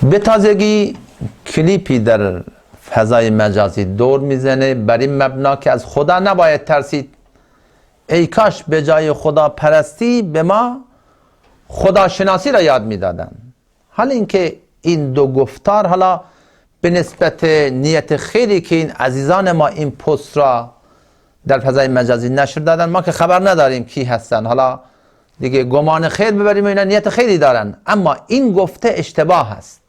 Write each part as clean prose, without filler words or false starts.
به تازگی کلیپی در فضای مجازی دور میزنه بر این مبنا که از خدا نباید ترسید، ای کاش به جای خدا پرستی به ما خداشناسی را یاد میدادن. حالا اینکه این دو گفتار حالا به نسبت نیت خیلی که این عزیزان ما این پست را در فضای مجازی نشر دادن، ما که خبر نداریم کی هستن، حالا دیگه گمان خیر ببریم اینا نیت خیلی دارن، اما این گفته اشتباه است.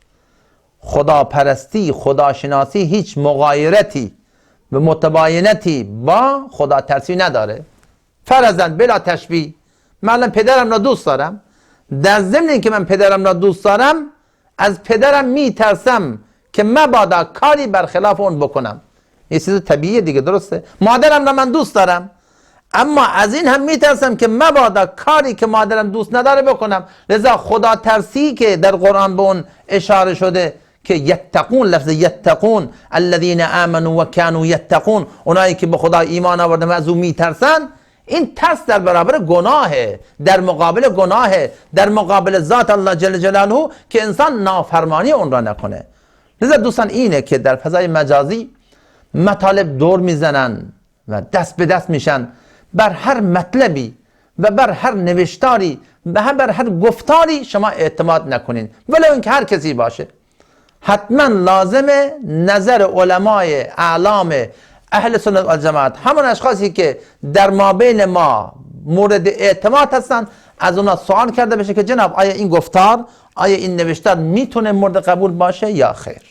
خداپرستی، خداشناسی هیچ مغایرتی و متباینتی با خدا ترسی نداره. فرضاً بلا تشبیه من الان پدرم را دوست دارم، در ضمن اینکه من پدرم را دوست دارم از پدرم میترسم که مبادا کاری برخلاف اون بکنم. یه چیز طبیعیه دیگه، درسته؟ مادرم را من دوست دارم اما از این هم میترسم که مبادا کاری که مادرم دوست نداره بکنم. لذا خدا ترسی که در قرآن به اون اشاره شده که یتقون، لفظ یتقون الذین آمنوا و کانوا یتقون، اونایی که به خدا ایمان آوردن و از او میترسن، این ترس در برابر گناهه، در مقابل گناهه، در مقابل ذات الله جل جلاله که انسان نافرمانی اون را نکنه. لذا دوستان اینه که در فضای مجازی مطالب دور میزنن و دست به دست میشن، بر هر مطلبی و بر هر نوشتاری و بر هر گفتاری شما اعتماد نکنین ولو اینکه هر کسی باشه. حتما لازمه نظر علمای اعلام اهل سنت و جماعت، همون اشخاصی که در مابین ما مورد اعتماد هستن، از اونا سوال کرده بشه که جناب آیا این گفتار، آیا این نوشتار میتونه مورد قبول باشه یا خیر.